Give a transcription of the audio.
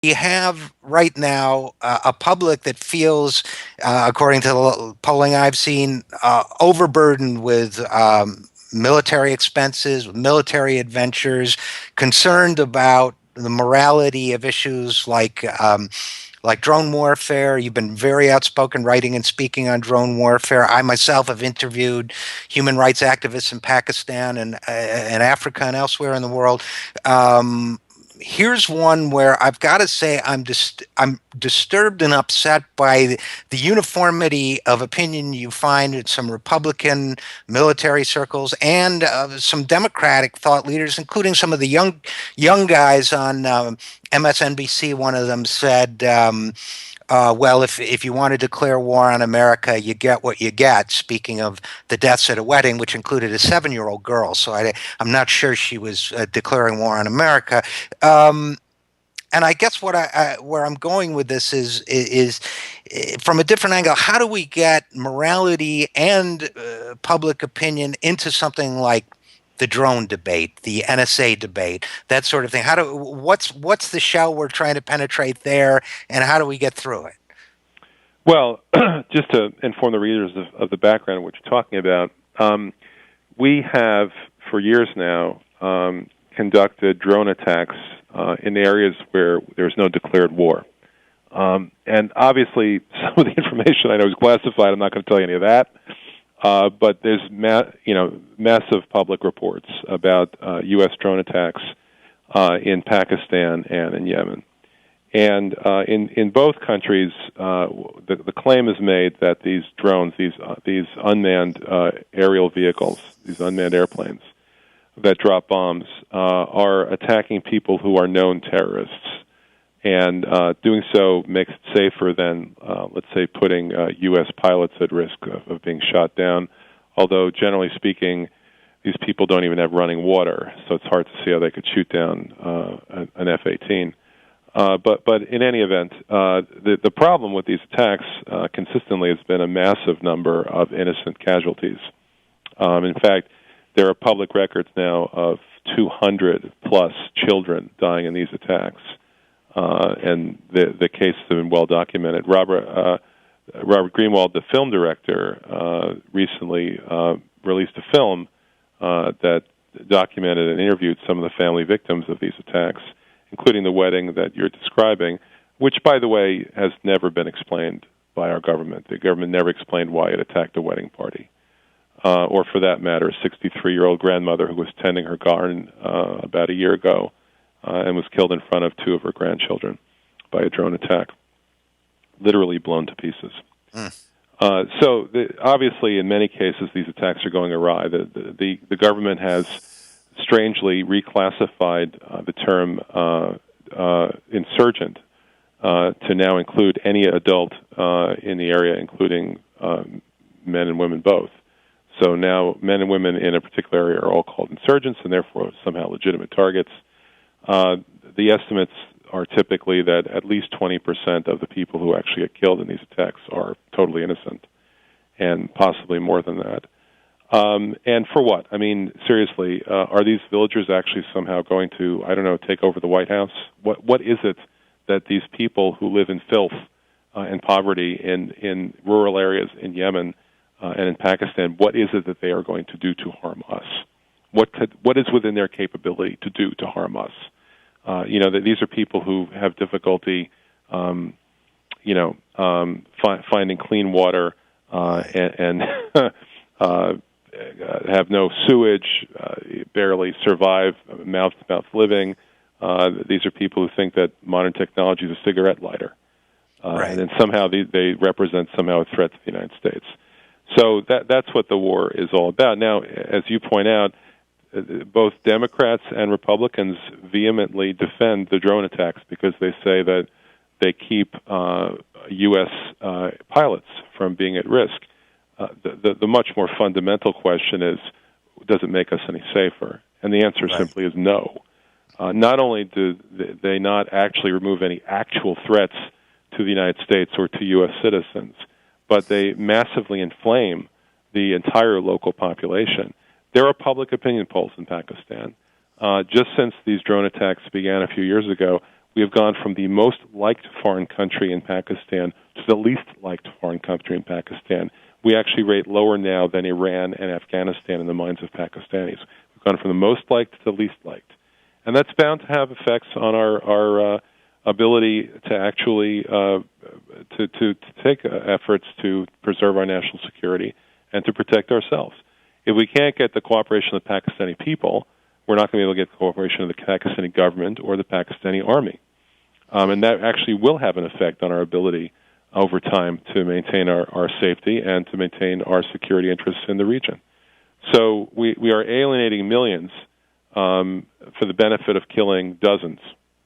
you have right now a public that feels, according to the polling I've seen, overburdened with military expenses, with military adventures, concerned about the morality of issues like drone warfare. You've been very outspoken writing and speaking on drone warfare. I myself have interviewed human rights activists in Pakistan and Africa and elsewhere in the world. Here's one where I've got to say I'm disturbed and upset by the uniformity of opinion you find in some Republican military circles and some Democratic thought leaders, including some of the young guys on MSNBC. One of them said, well, if you want to declare war on America, you get what you get. Speaking of the deaths at a wedding, which included a 7-year-old girl, so I'm not sure she was declaring war on America. Um, and I guess where I'm going with this is from a different angle. How do we get morality and public opinion into something like the drone debate, the NSA debate, that sort of thing? What's the shell we're trying to penetrate there, and how do we get through it? Well, just to inform the readers of the background of what you're talking about, we have for years now conducted drone attacks in areas where there's no declared war. And obviously, some of the information I know is classified. I'm not going to tell you any of that. But there's massive public reports about U.S. drone attacks in Pakistan and in Yemen. And in both countries, the claim is made that these drones, these unmanned aerial vehicles, these unmanned airplanes that drop bombs, are attacking people who are known terrorists. And doing so makes it safer than, let's say, putting U.S. pilots at risk of being shot down. Although, generally speaking, these people don't even have running water, so it's hard to see how they could shoot down an F-18. But in any event, the problem with these attacks consistently has been a massive number of innocent casualties. In fact, there are public records now of 200 plus children dying in these attacks. And the cases have been well documented. Robert Greenwald, the film director, recently released a film that documented and interviewed some of the family victims of these attacks, including the wedding that you're describing, which, by the way, has never been explained by our government. The government never explained why it attacked a wedding party. Or, for that matter, a 63-year-old grandmother who was tending her garden about a year ago and was killed in front of two of her grandchildren by a drone attack, literally blown to pieces. Obviously, in many cases, these attacks are going awry. The government has strangely reclassified the term insurgent to now include any adult in the area, including men and women both. So now men and women in a particular area are all called insurgents and therefore somehow legitimate targets. The estimates are typically that at least 20% of the people who actually get killed in these attacks are totally innocent, and possibly more than that. And for what? I mean, seriously, are these villagers actually somehow going to, I don't know, take over the White House? What is it that these people who live in filth and poverty in rural areas in Yemen and in Pakistan, what is it that they are going to do to harm us? What is within their capability to do to harm us? That these are people who have difficulty, finding clean water and have no sewage, barely survive mouth-to-mouth living. These are people who think that modern technology is a cigarette lighter, Right. and then somehow they represent somehow a threat to the United States. So that's what the war is all about. Now, as you point out, both Democrats and Republicans vehemently defend the drone attacks because they say that they keep U.S. Pilots from being at risk. The much more fundamental question is, does it make us any safer? And the answer simply is no. Not only do they not actually remove any actual threats to the United States or to U.S. citizens, but they massively inflame the entire local population. There are public opinion polls in Pakistan. Just since these drone attacks began a few years ago, we have gone from the most liked foreign country in Pakistan to the least liked foreign country in Pakistan. We actually rate lower now than Iran and Afghanistan in the minds of Pakistanis. We've gone from the most liked to the least liked. And that's bound to have effects on our ability to actually to take efforts to preserve our national security and to protect ourselves. If we can't get the cooperation of the Pakistani people, we're not going to be able to get the cooperation of the Pakistani government or the Pakistani army. And that actually will have an effect on our ability over time to maintain our safety and to maintain our security interests in the region. So we are alienating millions for the benefit of killing dozens.